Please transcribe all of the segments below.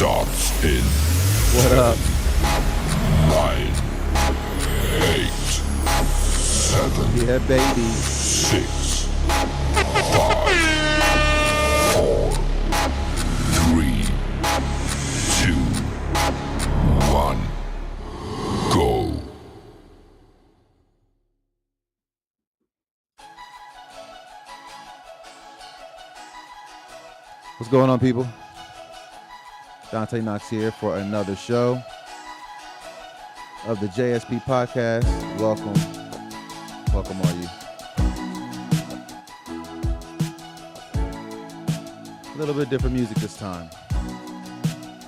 starts in What up? 9, 8, 7, Yeah, baby. 6, 5, 4, 3, 2, 1, go. What's going on, people? Dante Knox here for another show of the JSP Podcast. Welcome. Welcome, all you. A little bit different music this time.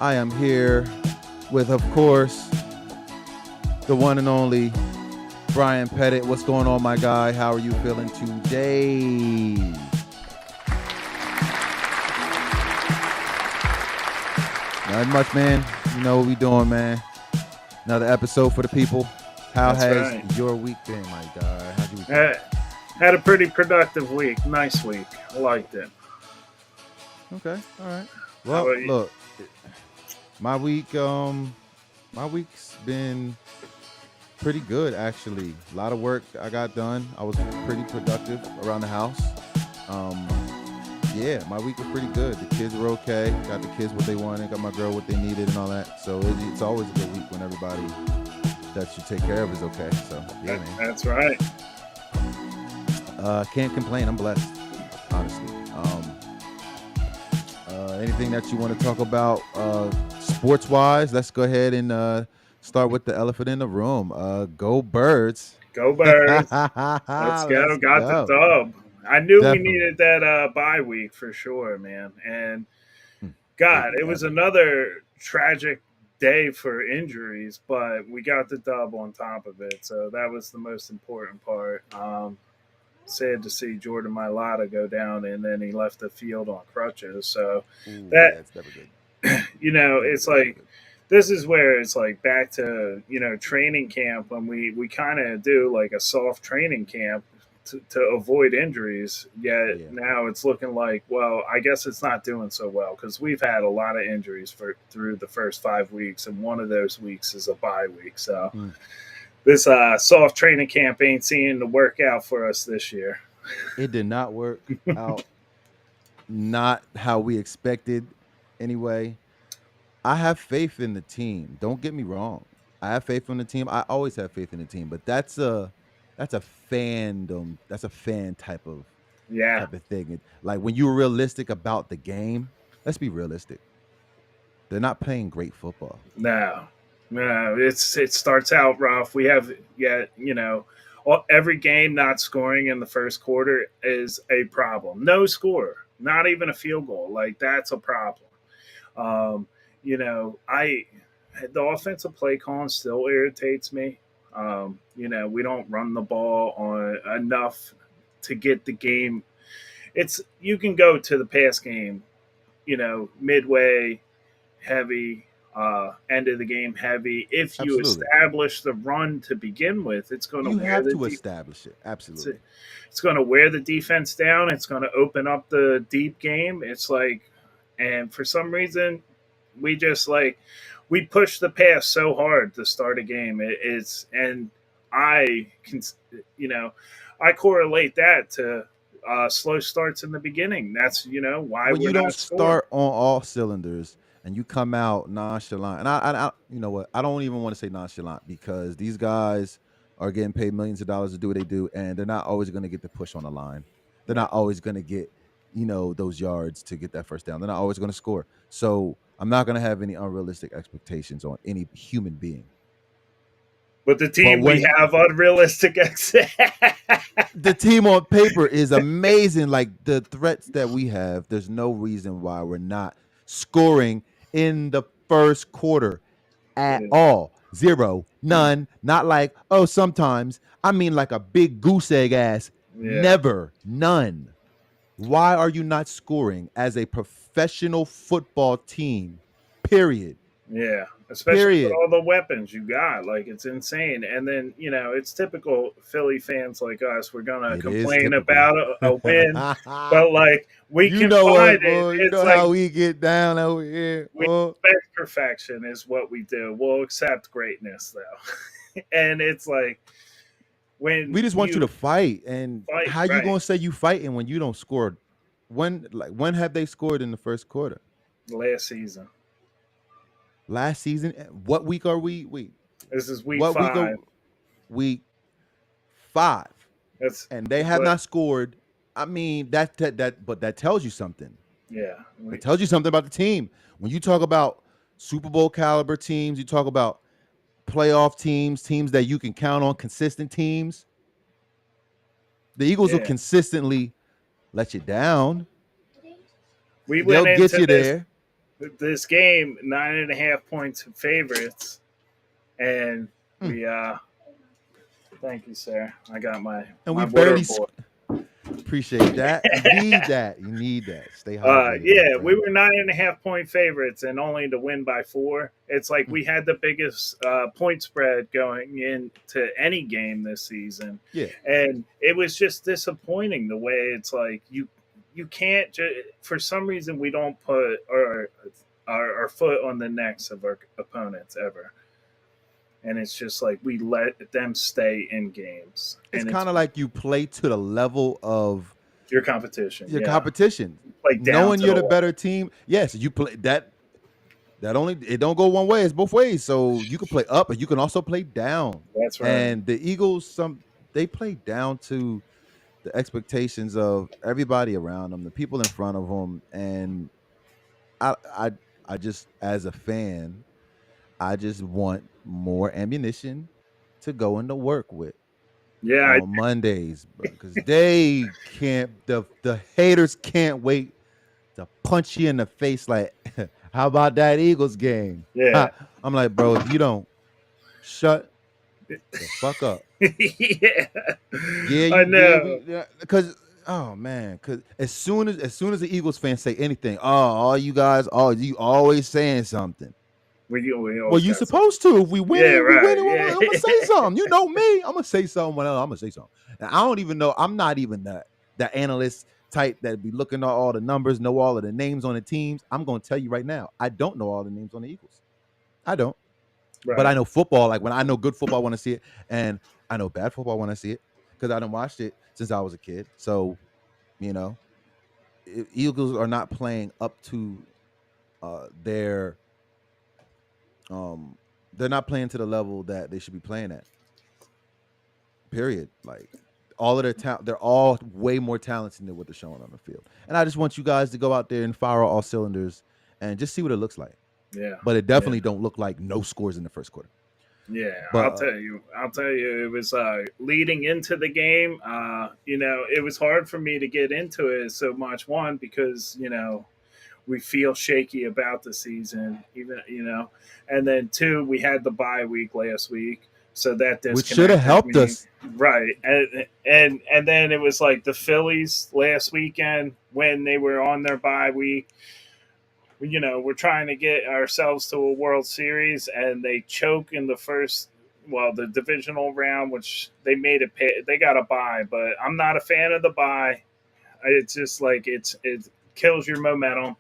I am here with, of course, the one and only Brian Pettit. What's going on, my guy? How are you feeling today? Not much, man. You know what we doing, man. Another episode for the people. How has your week been, my guy? How's your week been? Had a pretty productive week. Nice week. I liked it. Okay, all right. How Well, about you? look, my week's been pretty good, actually. A lot of work I got done. I was pretty productive around the house. Yeah, my week was pretty good. The kids were okay. Got the kids what they wanted. Got my girl what they needed and all that. So it's always a good week when everybody that you take care of is okay. So yeah, man. That's right. Can't complain. I'm blessed, honestly. Anything that you want to talk about sports wise? Let's go ahead and start with the elephant in the room. Go Birds. Go Birds. Let's go. Got the dub. I knew Definitely. we needed that bye week for sure, man. And God, it was another tragic day for injuries, but we got the dub on top of it. So that was the most important part. Sad to see Jordan Mailata go down, and then he left the field on crutches. So That's never good. it's like this is where it's like back to training camp when we kind of do like a soft training camp to avoid injuries. Yet now it's looking like, well, I guess it's not doing so well because we've had a lot of injuries through the first 5 weeks, and one of those weeks is a bye week. So this soft training camp ain't seeming to work out for us this year. It did not work out. Not how we expected anyway. I have faith in the team. Don't get me wrong. I have faith in the team. I always have faith in the team, but that's a fandom. That's a fan type of thing. Like when you're realistic about the game, let's be realistic. They're not playing great football. No, it starts out rough. We have every game not scoring in the first quarter is a problem. No score, not even a field goal. Like that's a problem. The offensive play calling still irritates me. We don't run the ball on enough to get the game. You can go to the pass game, midway heavy, end of the game heavy. If you establish the run to begin with, it's going to establish it. Absolutely, it's going to wear the defense down. It's going to open up the deep game. It's like, and for some reason, we just we push the pass so hard to start a game. I can, I correlate that to slow starts in the beginning. That's why when you don't start on all cylinders and you come out nonchalant. And I you know what? I don't even want to say nonchalant because these guys are getting paid millions of dollars to do what they do, and they're not always going to get the push on the line. They're not always going to get those yards to get that first down. They're not always going to score. So I'm not going to have any unrealistic expectations on any human being. But the team we have unrealistic The team on paper is amazing. Like the threats that we have, there's no reason why we're not scoring in the first quarter at all. Zero, none, not like, oh, sometimes. I mean like a big goose egg ass. Never, none. Why are you not scoring as a professional football team, period, Yeah, especially with Period. all the weapons you got, like it's insane. And then it's typical Philly fans like us. We're gonna It is complain typical. about a win, but like we You can know find what, it. boy? You It's know like how we get down over here. we expect perfection is what we do. We'll accept greatness though, and it's like when We just want you you to fight. And fight how you right gonna say you fighting when you don't score? When have they scored in the first quarter? last season. Last season? What week are we? Wait, This is week what week are 5. week 5? That's And they have what. not scored. I mean, but that tells you something. Yeah, It tells you something about the team. When you talk about Super Bowl caliber teams, you talk about playoff teams, teams that you can count on, consistent teams. The Eagles will yeah. consistently let you down. We They'll went get into you this there. this game 9.5 points favorites, and Mm. we thank you, sir. I got my And we water barely boy. appreciate that. You need that. You need that. Stay hydrated. my Yeah, we friend. were 9.5 point favorites, and only to win by 4. It's like we had the biggest point spread going into any game this season, Yeah. and it was just disappointing the way it's like you can't for some reason we don't put our foot on the necks of our opponents ever, and it's just like we let them stay in games, It's and kind of like you play to the level of your competition. your Yeah, competition. like down Knowing to you're the the wire. better team, yes, you play that. That only it don't go one way; it's both ways. So you can play up, and you can also play down. That's right. And the Eagles, they play down to the expectations of everybody around them, the people in front of them, and I, I, I just as a fan, I just want more ammunition to go into work with Yeah, on Mondays, bro, because they can't. The haters can't wait to punch you in the face. Like, how about that Eagles game? yeah. I'm like, bro, if you don't shut the fuck up. Yeah, Yeah, I know. because oh man, because as soon as the Eagles fans say anything, all you guys, you always saying something. We Well, always you got some. supposed to. If we Yeah, winning, we right. winning. I'm gonna say Yeah, something. You know me. I'm gonna say something. Well, I'm gonna say something. And I don't even know. I'm not even the analyst type that be looking at all the numbers, know all of the names on the teams. I'm gonna tell you right now, I don't know all the names on the Eagles. I don't. But I right. know football. Like when I know good football, I want to see it, and I know bad football, I want to see it because I done watched it since I was a kid. So you know, Eagles are not playing up to their they're not playing to the level that they should be playing at. Period. Like all of their talent, they're all way more talented than what they're showing on the field. And I just want you guys to go out there and fire all cylinders and just see what it looks like. Yeah, But it yeah, definitely don't look like no scores in the first quarter. yeah. But I'll tell you. I'll tell you. It was leading into the game. It was hard for me to get into it so much. One because we feel shaky about the season, even and then two, we had the bye week last week, so that which should have disconnected helped me. us. Right, and then it was like the Phillies last weekend when they were on their bye week. We're trying to get ourselves to a World Series, and they choke in the first, well, the divisional round, which they made it. They got a bye, but I'm not a fan of the bye. It's just like it kills your momentum,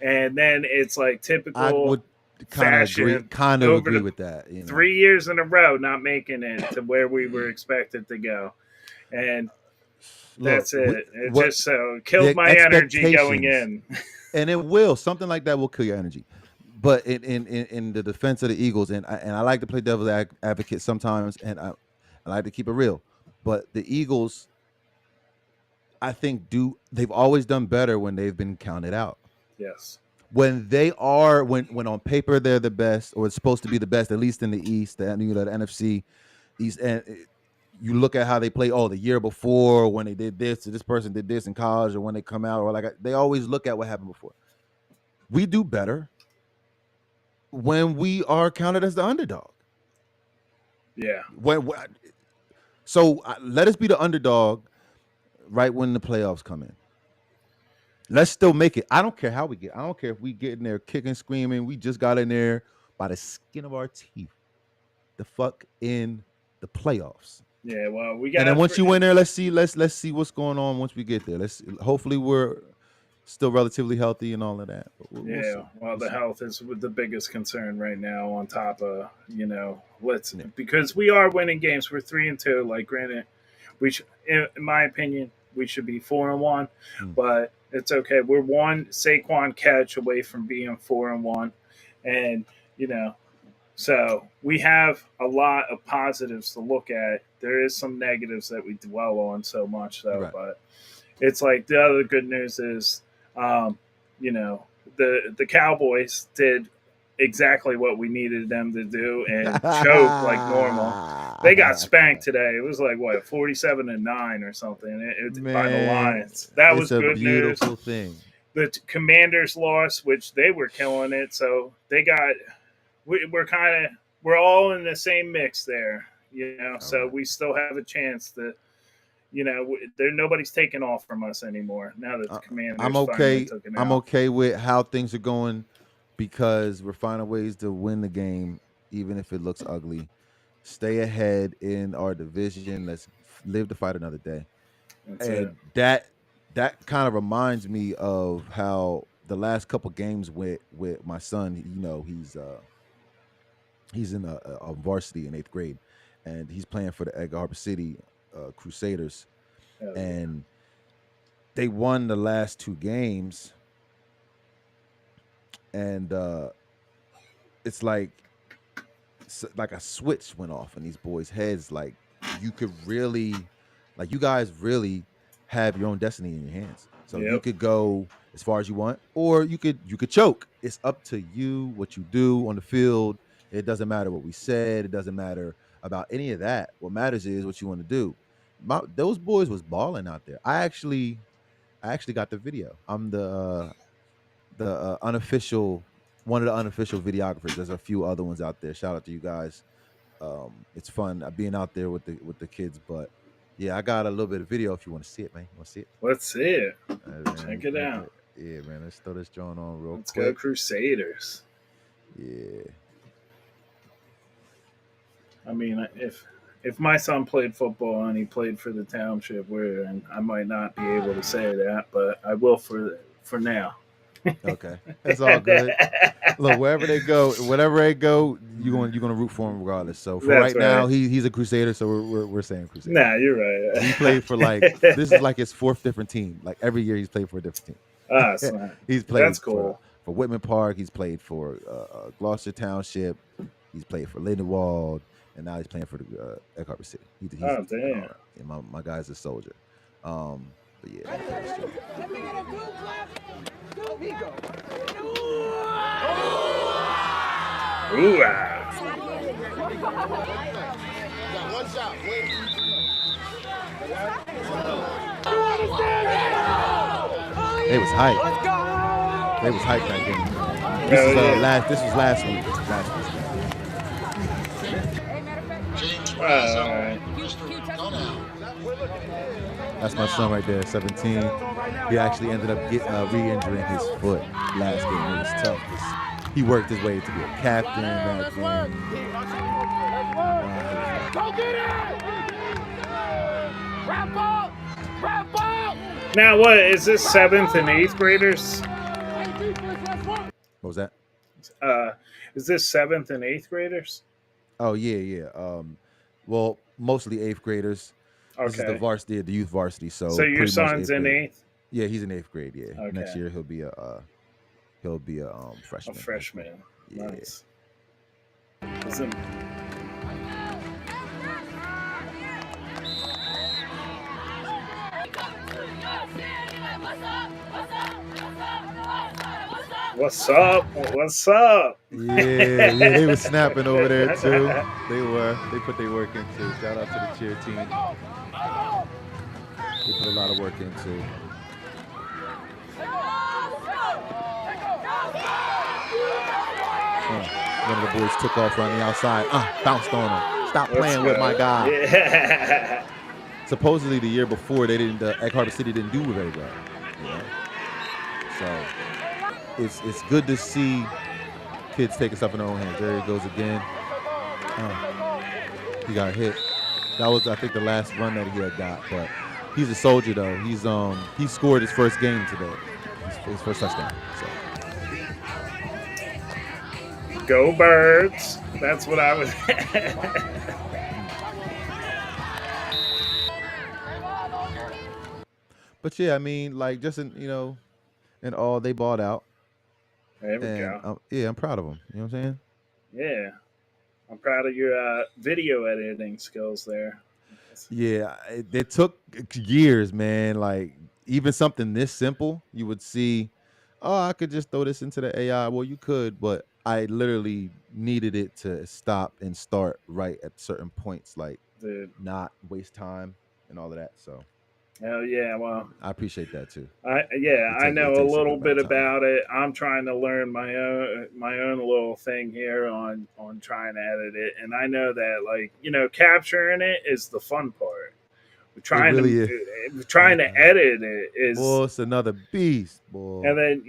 and then it's like I typical would fashion kind of over agree the with that. 3 years in a row, not making it to where we were expected to go, and Look, that's it. It what just killed the my energy going expectations, in. and it will something like that will kill your energy. But in the defense of the Eagles, and I like to play devil's advocate sometimes, and I like to keep it real. But the Eagles, I think, they've always done better when they've been counted out. Yes. When they are when on paper they're the best, or it's supposed to be the best, at least in the East, the NFC East, and you look at how they play. Oh, the year before when they did this, or this person did this in college, or when they come out, or like they always look at what happened before. We do better when we are counted as the underdog. Yeah. So let us be the underdog right when the playoffs come in. Let's still make it. I don't care how we get. I don't care if we get in there kicking, screaming. We just got in there. by the skin of our teeth the fuck in the playoffs. Yeah, well, we got. And then once you win there, let's see what's going on once we get there. Hopefully we're still relatively healthy and all of that. But we'll see. Well, the health is the biggest concern right now. On top of because we are winning games. We're 3-2. Like, granted, in my opinion, we should be 4-1, but it's okay. We're one Saquon catch away from being 4-1, and so we have a lot of positives to look at. There is some negatives that we dwell on so much, though. Right. But it's like the other good news is, the Cowboys did exactly what we needed them to do and choke like normal. They got spanked today. It was like 47-9 or something by the Lions. That was good news. Beautiful thing. The Commanders lost, which they were killing it. So they got. We're all in the same mix there, so right. We still have a chance to, nobody's taking off from us anymore now that the Commanders. I'm okay. I'm okay with how things are going because we're finding ways to win the game, even if it looks ugly. Stay ahead in our division. Let's live to fight another day. That kind of reminds me of how the last couple games with my son. He's in a varsity in 8th grade, and he's playing for the Egg Harbor City Crusaders. And they won the last 2 games, and it's like a switch went off in these boys' heads. Like, you guys really have your own destiny in your hands. So you could go as far as you want, or you could choke. It's up to you what you do on the field. It doesn't matter what we said. It doesn't matter about any of that. What matters is what you want to do. Those boys was balling out there. I actually got the video. I'm the unofficial, one of the unofficial videographers. There's a few other ones out there. Shout out to you guys. It's fun being out there with the kids. But yeah, I got a little bit of video if you want to see it, man. You want to see it? Let's see it. Check it out. Yeah, man. Let's throw this joint on real quick. Let's go Crusaders. Yeah. I mean, if my son played football and he played for the township, and I might not be able to say that, but I will for now. Okay, that's all good. Look, wherever they go, you're gonna root for him regardless. So for right now, he's a Crusader, so we're saying Crusader. Nah, you're right. He played for this is like his 4th different team. Like every year, he's played for a different team. He's played. That's cool. For Whitman Park, he's played for Gloucester Township. He's played for Lindenwold. And now he's playing for the Egg Harbor City. Damn! My guy's a soldier. But yeah. Ooh! They was hyped. They was hyped that game. This was last week. That's my son right there, 17. He actually ended up re-injuring his foot last game. It was tough. He worked his way to be a captain that game. Go get it! Wrap up! Wrap up! Now what, is this 7th and 8th graders? What was that? Is this 7th and 8th graders? Oh, yeah. Well, mostly 8th graders. Okay. This is the varsity, the youth varsity. So your son's in 8th? Yeah, he's in 8th grade. Yeah, okay. Next year he'll be a freshman. A freshman. Yeah. Nice. What's up? What's up? Yeah, they were snapping over there too. They were. They put their work in too. Shout out to the cheer team. They put a lot of work into. One of the boys took off on the outside. Bounced on him. Stop playing with my guy. Yeah. Supposedly the year before the Egg Harbor City didn't do very well. You know? So it's good to see kids taking stuff in their own hands. There he goes again. He got hit. That was, I think, the last run that he had got. But he's a soldier, though. He scored his first game today, his first touchdown. So. Go Birds! That's what I was. But yeah, I mean, like just in all, they balled out. There we And go. yeah, I'm proud of them. You know what I'm saying? Yeah, I'm proud of your video editing skills there. Yeah, it took years, man. Like even something this simple, you would see, oh, I could just throw this into the AI. Well, you could, but I literally needed it to stop and start right at certain points, like Dude, not waste time and all of that. So hell yeah! Well, I appreciate that too. I It know a takes a little good amount bit of time. about it. I'm trying to learn my own little thing here on trying to edit it, and I know that capturing it is the fun part. It really is. Trying to edit it is, Boy, it's another beast, boy. and then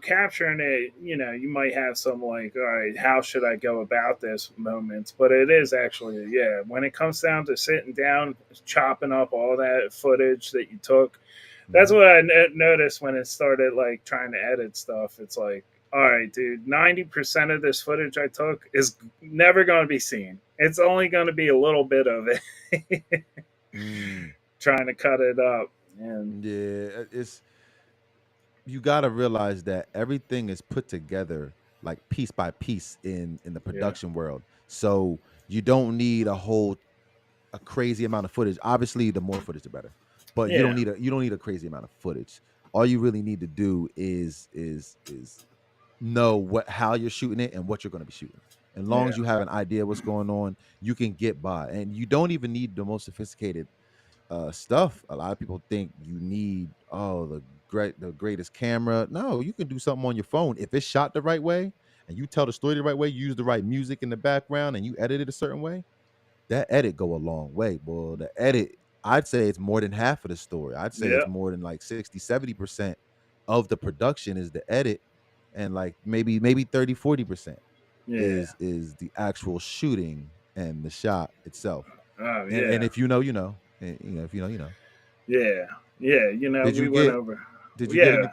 capturing it. You might have some like, all right, how should I go about this moments? But it is actually, yeah. When it comes down to sitting down, chopping up all that footage that you took, that's what I noticed when it started like trying to edit stuff. It's like, all right, dude, 90% of this footage I took is never going to be seen. It's only going to be a little bit of it. Trying to cut it up. And yeah, you got to realize that everything is put together like piece by piece in the production world. So you don't need a crazy amount of footage. Obviously, the more footage, the better. But you don't need a crazy amount of footage. All you really need to do is know how you're shooting it and what you're going to be shooting. As long as you have an idea what's going on, you can get by, and you don't even need the most sophisticated stuff. A lot of people think you need the greatest camera. No, you can do something on your phone if it's shot the right way and you tell the story the right way. You use the right music in the background and you edit it a certain way. That edit go a long way, boy. The edit, I'd say it's more than half of the story. I'd say it's more than like 60-70% of the production is the edit, and like maybe 30-40% is the actual shooting and the shot itself. And if you know, you know. And, if you know, you know. Yeah. We went over. Did you get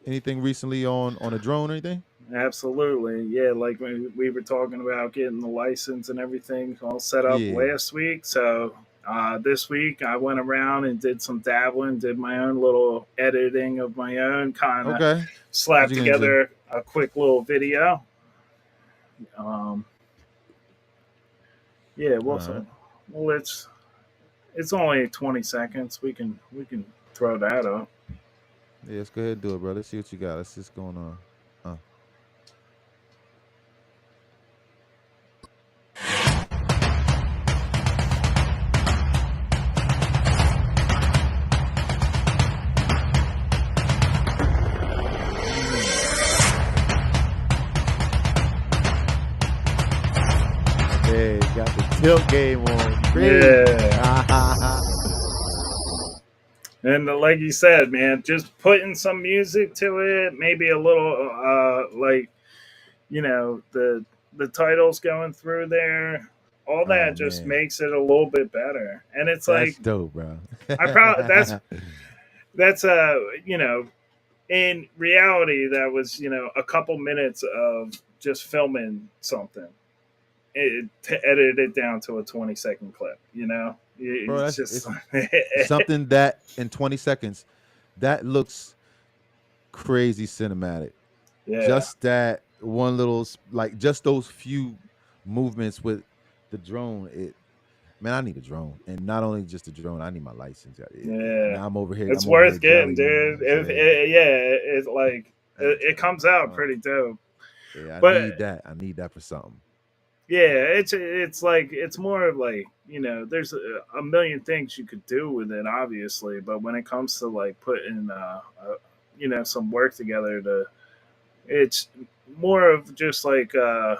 anything recently on a drone or anything? Absolutely. Yeah, like we were talking about getting the license and everything all set up last week. So this week I went around and did some dabbling, did my own little editing of my own, kind of slapped together a quick little video. It's only 20 seconds. We can throw that up. Yeah, let's go ahead and do it, bro. Let's see what you got. Let's see what's going on. Hey, got the tilt game on. And like you said, man, just putting some music to it, maybe a little the titles going through there, all that just makes it a little bit better. And it's that's dope, bro. that's in reality that was a couple minutes of just filming something. To edit it down to a 20-second clip, Bro, it's just something that in 20 seconds that looks crazy cinematic. Just that one little, like just those few movements with the drone. Man, I need a drone, and not only just a drone, I need my license. Now I'm over here. It's worth getting, dude. It comes out pretty dope. Yeah, I need that for something. Yeah, it's like it's more of like there's a million things you could do with it, obviously, but when it comes to like putting some work together, it's more of just like you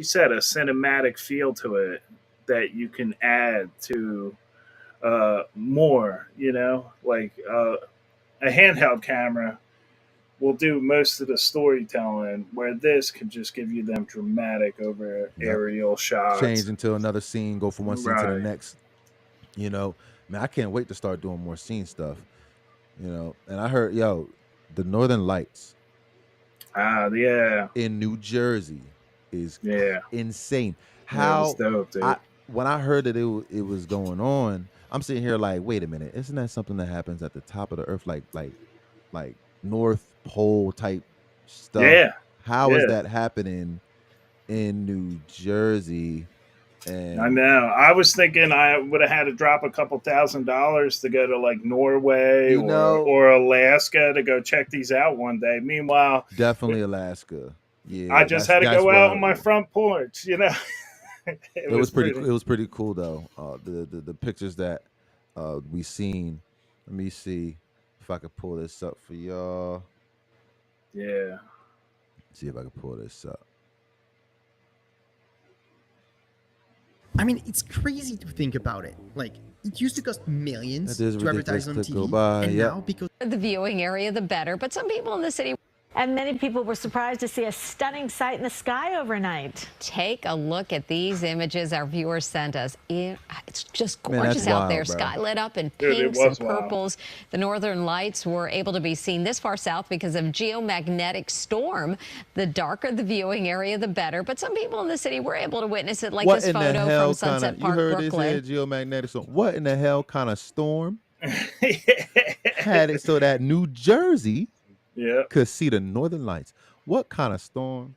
said, a cinematic feel to it that you can add to more, like a handheld camera. will do most of the storytelling, where this could just give you them dramatic over Yep. aerial shots. Change into another scene, go from one scene to the Right. next. You know, man, I can't wait to start doing more scene stuff. You know, and I heard, the Northern Lights Yeah. in New Jersey is Yeah. insane. Yeah, it was How dope, dude. when I heard that it was going on, I'm sitting here like, wait a minute, isn't that something that happens at the top of the earth, like North Pole type stuff? Yeah. How is Yeah. that happening in New Jersey? And I know. I was thinking I would have had to drop a couple $1,000s to go to like Norway You know- or Alaska to go check these out one day. Meanwhile, definitely Alaska. Yeah, I just had to that's go where out on my front porch. You know, it was pretty. It was pretty cool though. The pictures that we seen. Let me see if I could pull this up for y'all. Yeah. See if I can pull this up. I mean, it's crazy to think about it. Like, it used to cost millions That is to advertise on ridiculous to go TV, by, and yep. now because The viewing area, the better. But some people in the city. And many people were surprised to see a stunning sight in the sky overnight. Take a look at these images our viewers sent us. It's just Man, gorgeous that's out wild, there. bro. Sky lit up in Dude, it pinks and was wild. purples. The northern lights were able to be seen this far south because of geomagnetic storm. The darker the viewing area, the better. But some people in the city were able to witness it, like What this in the photo hell from Sunset kinda, Park, you heard Brooklyn. this here geomagnetic storm? What in the hell kind of storm had it so that New Jersey Yeah. could see the northern lights? What kind of storm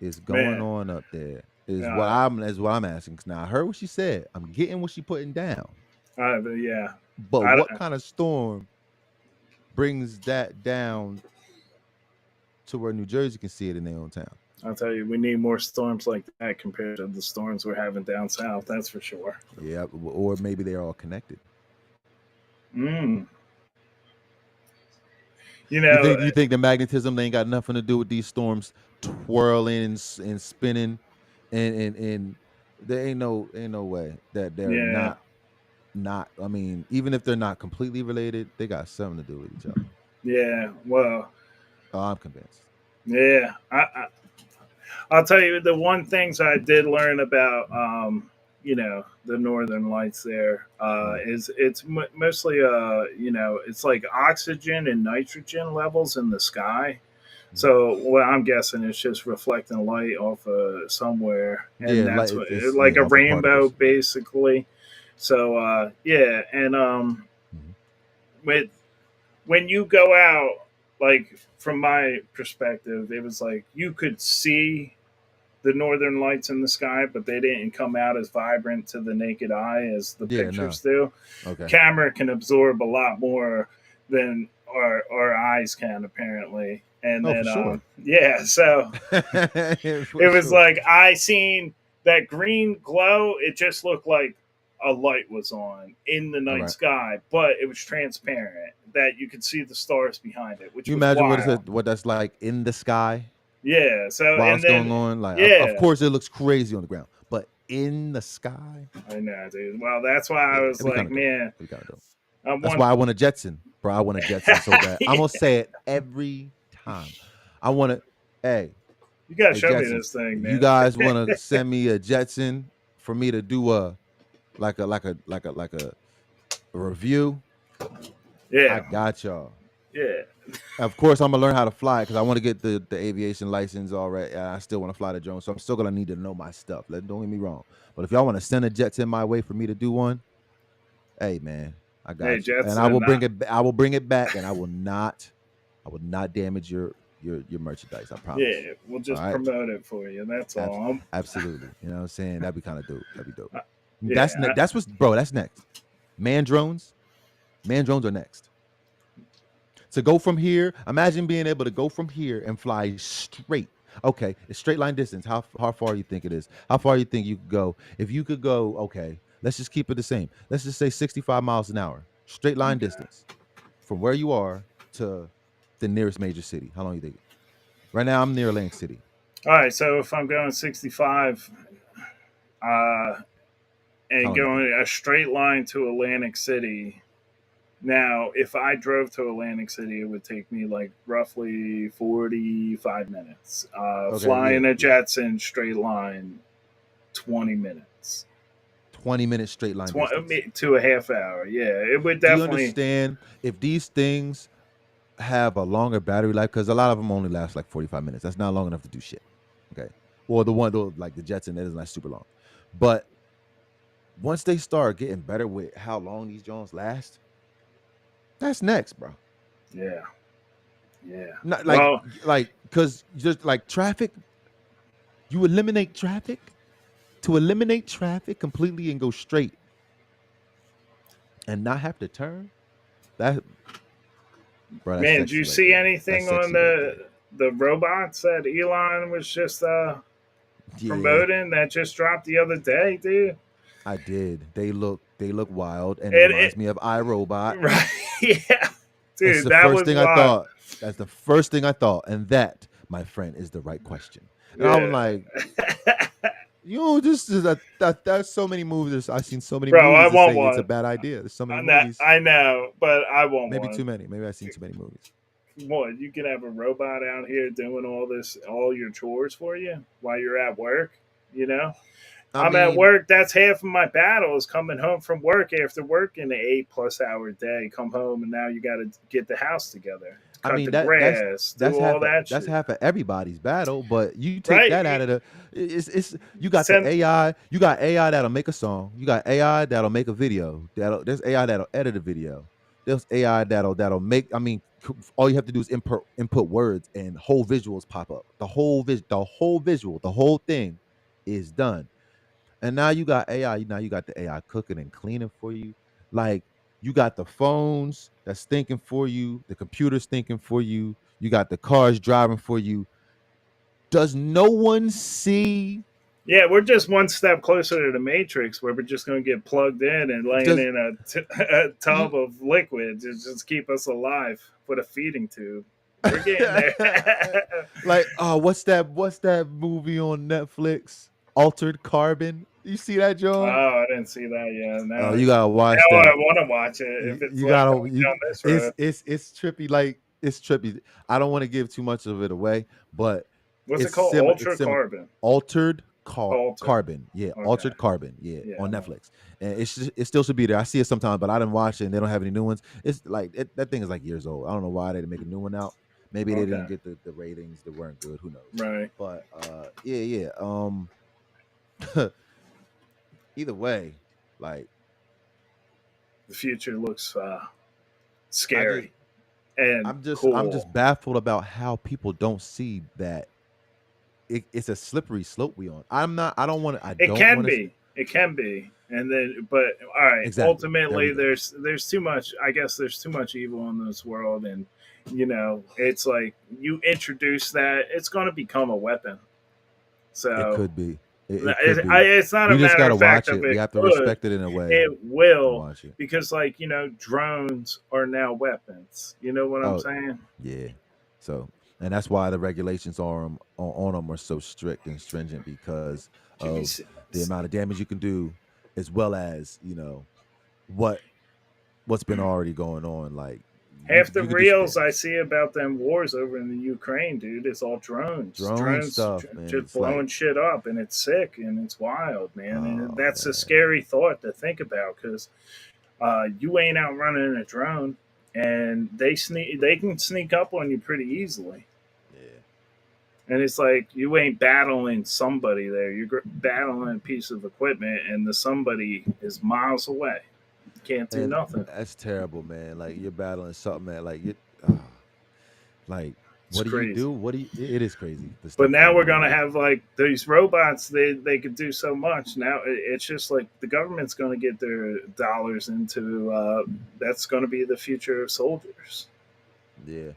is going Man. on up there? Is Yeah. what I'm asking. 'Cause now I heard what she said. I'm getting what she putting down. But yeah. But I what don't- kind of storm brings that down to where New Jersey can see it in their own town? I'll tell you, we need more storms like that compared to the storms we're having down south. That's for sure. Yeah, or maybe they're all connected. Mm. You know, You think the magnetism ain't got nothing to do with these storms twirling and spinning, and there ain't no way that they're Yeah. not. I mean, even if they're not completely related, they got something to do with each other. yeah. Well, Oh, I'm convinced. yeah. I'll tell you the one things I did learn about, the Northern Lights there is it's mostly, it's like oxygen and nitrogen levels in the sky. So what I'm guessing is just reflecting light off of somewhere, and Yeah, that's light- what, it's- like yeah, a off the rainbow, particles. basically. So yeah, and when you go out, like from my perspective, it was like you could see the northern lights in the sky, but they didn't come out as vibrant to the naked eye as the Yeah, pictures do. Okay. Camera can absorb a lot more than our eyes can, apparently. And Oh, then, for sure. yeah, so it was like I seen that green glow. It just looked like a light was on in the night Right. sky, but it was transparent that you could see the stars behind it. Which you was imagine wild. what that's like in the sky Yeah. So while and it's then going on? Like, yeah. of course, it looks crazy on the ground, but in the sky, I know, dude. Well, that's why I Yeah, was it'd be like, kinda dope. man, it'd be kinda dope. I'm That's one. why I want a Jetson, bro. I want a Jetson so bad. I'm gonna say it every time. I want to. Hey, You gotta hey, show me Jetson, this thing, if man. you guys want to send me a Jetson for me to do a review, Yeah. I got y'all. Yeah. Of course, I'm gonna learn how to fly because I want to get the aviation license already. I still want to fly the drone, so I'm still gonna need to know my stuff. Don't get me wrong. But if y'all want to send a Jetson my way for me to do one, hey man, I got Hey, you. Jetson, And I will bring it. I will bring it back, and I will not damage your merchandise. I promise. Yeah. We'll just All right. promote it for you. That's all. Absolutely. You know what I'm saying? That'd be kind of dope. That'd be dope. yeah, That's what's bro. That's next. Man drones are next. To go from here, imagine being able to go from here and fly straight. Okay, it's straight line distance. How far you think it is? How far you think you could go? If you could go, okay, let's just keep it the same. Let's just say 65 miles an hour, straight line distance from where you are to the nearest major city. How long you think? Right now, I'm near Atlantic City. All right. So if I'm going 65, and long going a straight line to Atlantic City, Now, if I drove to Atlantic City, it would take me like roughly 45 minutes. Okay, Flying yeah. a Jetson straight line, 20 minutes. 20-minute straight line distance. To a half hour. Yeah, it would Do you definitely. understand if these things have a longer battery life? Because a lot of them only last like 45 minutes. That's not long enough to do shit. Okay. Or like the Jetson, that is not super long. But once they start getting better with how long these Jones last, that's next, bro. Yeah. Yeah. Not Well, because just like traffic, you eliminate traffic. To eliminate traffic completely and go straight and not have to turn, that, bro, that's man, sexy did you right see there. anything That's on sexy right the robots that Elon was just there. Yeah, promoting that just dropped the other day, dude? I did. They look wild, and it It, reminds me of iRobot. right, yeah, It's dude, the that first was thing I wild. thought. That's the first thing I thought, and that, my friend, is the right question. And I was like, that's so many movies. I've seen so many Bro, I movies that want say it's a one. bad idea. There's so many movies. I know, but I want Maybe one. too many. Maybe I've seen too many movies. What, you can have a robot out here doing all your chores for you while you're at work, you know? I'm at work. That's half of my battle is coming home from work after working an 8+ hour day. Come home and now you got to get the house together, cut the grass, that's do all that that's shit. half of every's battle. But you take Right? that out of the, it's you got Send- the AI. You got AI that'll make a song. You got AI that'll make a video. There's AI that'll edit a video. There's AI that'll make. I mean, all you have to do is input words and whole visuals pop up. The whole visual, the whole thing is done. And now you got AI. Now you got the AI cooking and cleaning for you. Like, you got the phones that's thinking for you, the computers thinking for you. You got the cars driving for you. Does no one see? Yeah, we're just one step closer to the Matrix, where we're just going to get plugged in and laying Does in a tub of liquid to just keep us alive with a feeding tube. We're getting there. like, oh, what's that movie on Netflix? Altered Carbon. You see that, John? Oh, I didn't see that yet. Oh, you gotta watch now that. I want to watch it. If it's You like gotta. going down this road. It's trippy. Like, it's trippy. I don't want to give too much of it away, but What's it's it called? similar. Ultra It's similar. Carbon. Altered Altered. Carbon. Yeah, Okay. Altered Carbon. Yeah, Yeah, on no. Netflix, and it still should be there. I see it sometimes, but I didn't watch it, and they don't have any new ones. It's like that thing is like years old. I don't know why they didn't make a new one out. Maybe they didn't get the ratings that weren't good. Who knows? Right. But yeah. Either way, like, The future looks scary. And I'm just cool. baffled about how people don't see that it's a slippery slope we on. I don't want to. It can be. It can be. And then, but all right. Exactly. Ultimately, There we there's too much. I guess there's too much evil in this world, and it's like you introduce that, it's going to become a weapon. So It could be. It could be. it's not We a just matter gotta of fact watch of it. it. We have to could. respect it in a way. It will, Watch it. because drones are now weapons. You know what I'm saying? Yeah. So, and that's why the regulations on them are so strict and stringent, because of the amount of damage you can do, as well as what's been already going on. Like, half the you could do reels some I damage. see about them wars over in the Ukraine, dude, it's all drones. Drone stuff, man. Just It's blowing like- shit up, and it's sick and it's wild, man. And Oh, that's man. a scary thought to think about, because you ain't out running a drone, and they can sneak up on you pretty easily. Yeah. And it's like you ain't battling somebody there. You're battling a piece of equipment, and the somebody is miles away. You can't do And nothing. That's terrible, man. Like, you're battling something that, like, like, It's what do crazy. you do? It is crazy. the But stuff now going we're on, gonna like- have like these robots. They could do so much. Now it's just like the government's gonna get their dollars into. That's gonna be the future of soldiers. Yeah,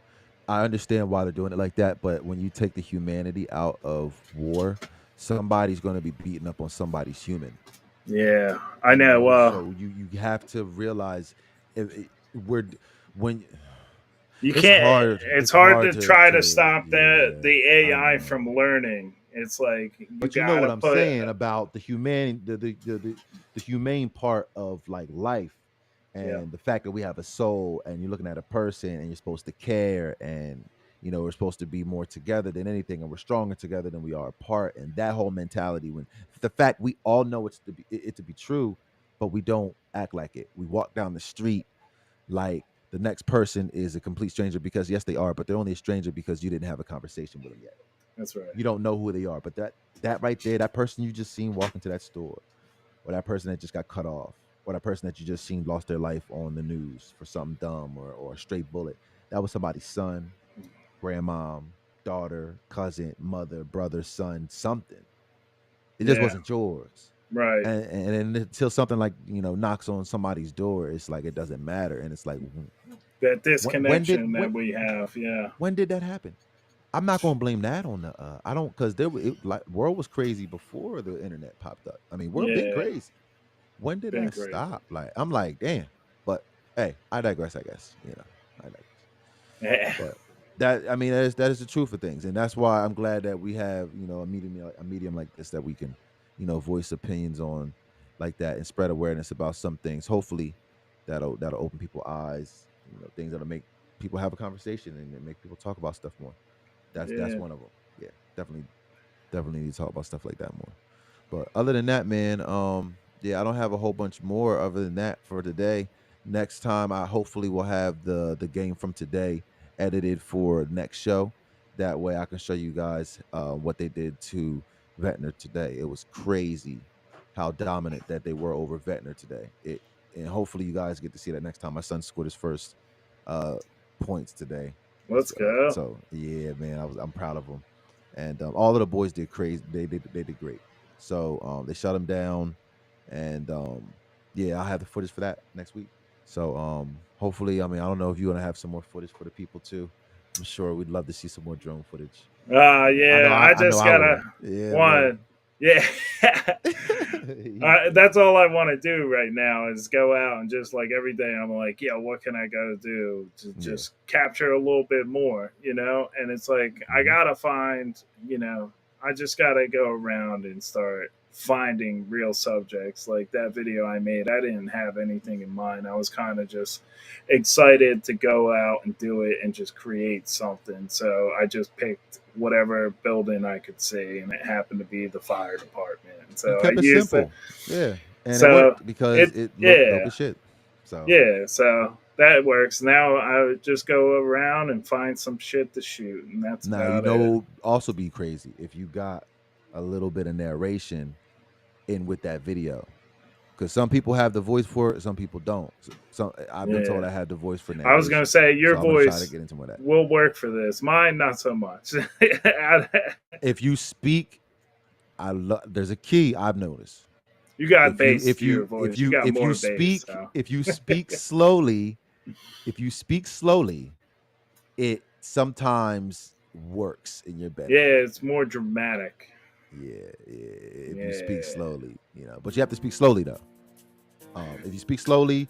I understand why they're doing it like that, but when you take the humanity out of war, somebody's going to be beating up on somebody's human. Yeah, I know. So you have to realize when you it's can't. hard- It's it's hard hard to to- try to to- stop yeah, the I AI know. from learning. It's like But you know what I'm saying about the humane part of like life. And the fact that we have a soul and you're looking at a person and you're supposed to care and, you know, we're supposed to be more together than anything and we're stronger together than we are apart. And that whole mentality, when the fact we all know it to be true, but we don't act like it. We walk down the street like the next person is a complete stranger because yes, they are, but they're only a stranger because you didn't have a conversation with them yet. That's right. You don't know who they are, but that right there, that person you just seen walk into that store, or that person that just got cut off, or that person that you just seen lost their life on the news for something dumb or a straight bullet. That was somebody's son, grandmom, daughter, cousin, mother, brother, son, something. It just wasn't yours. Right. And until something like, you know, knocks on somebody's door, it's like it doesn't matter. And it's like that disconnection that we have. Yeah. When did that happen? I'm not gonna blame that on the I don't, because world was crazy before the internet popped up. I mean, world been crazy. When did that stop? Like, I'm like, damn. But hey, I digress. I guess, you know, I digress. But that, I mean, that is the truth of things, and that's why I'm glad that we have, you know, a medium like this that we can, you know, voice opinions on like that and spread awareness about some things. Hopefully, that'll open people's eyes. You know, things that'll make people have a conversation and make people talk about stuff more. That's one of them. Yeah, definitely need to talk about stuff like that more. But other than that, man, yeah, I don't have a whole bunch more other than that for today. Next time, I hopefully will have the game from today edited for next show. That way, I can show you guys what they did to Ventnor today. It was crazy how dominant that they were over Ventnor today. And hopefully, you guys get to see that next time. My son scored his first points today. Let's go. So yeah, man, I'm proud of them, and all of the boys did crazy. They did great. So they shut him down, and yeah, I'll have the footage for that next week. So hopefully, I mean, I don't know if you want to have some more footage for the people too. I'm sure we'd love to see some more drone footage. Yeah, I just gotta one. Yeah, that's all I want to do right now is go out and just like every day I'm like, yeah, what can I go do to just capture a little bit more, you know? And it's like, I gotta find, you know, I just gotta go around and start finding real subjects. Like that video I made, I didn't have anything in mind. I was kind of just excited to go out and do it and just create something. So I just picked whatever building I could see, and it happened to be the fire department. So kept I it used simple. Yeah, and so it worked because it looked dope as shit. So yeah, so that works. Now I would just go around and find some shit to shoot, and that's now about you know it. what would also be crazy if you got a little bit of narration in with that video, because some people have the voice for it, some people don't. So I've been told I had the voice for narration. I was gonna say your voice try to get into more of that. will work for this. Mine not so much. If you speak, there's a key I've noticed. You got bass if to your you voice. if you got if more you bass, speak so. if you speak slowly, it sometimes works in your benefit. Yeah, it's more dramatic. Yeah. If you speak slowly, you know, but you have to speak slowly though. If you speak slowly,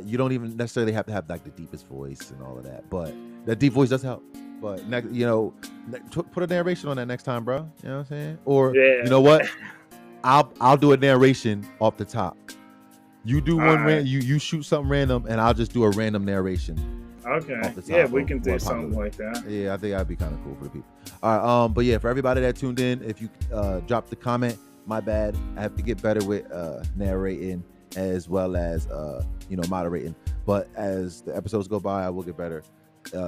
you don't even necessarily have to have like the deepest voice and all of that, but that deep voice does help. But you know, put a narration on that next time, bro. You know what I'm saying? Or you know what? I'll do a narration off the top. You do one you shoot something random, and I'll just do a random narration. Okay. Yeah, we can do something like that. Yeah, I think that'd be kind of cool for the people. All right. But yeah, for everybody that tuned in, if you drop the comment, my bad. I have to get better with narrating as well as you know, moderating. But as the episodes go by, I will get better.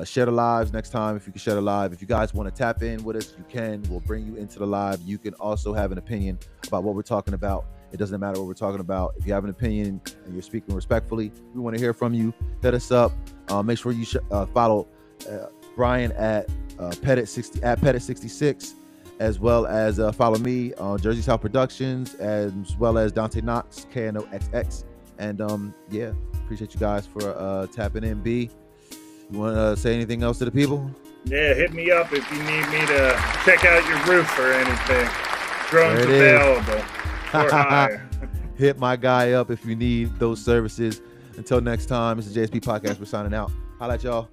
Share the lives next time if you can share the live. If you guys want to tap in with us, you can. We'll bring you into the live. You can also have an opinion about what we're talking about. It doesn't matter what we're talking about. If you have an opinion and you're speaking respectfully, we want to hear from you. Hit us up. Make sure you follow Brian at Pettit66, as well as follow me on Jersey South Productions, as well as Dante Knox, KNOXX. And yeah, appreciate you guys for tapping in. B, you want to say anything else to the people? Yeah, hit me up if you need me to check out your roof or anything. Drones available or higher. Hit my guy up if you need those services. Until next time, this is JSP Podcast. We're signing out. Holla at y'all.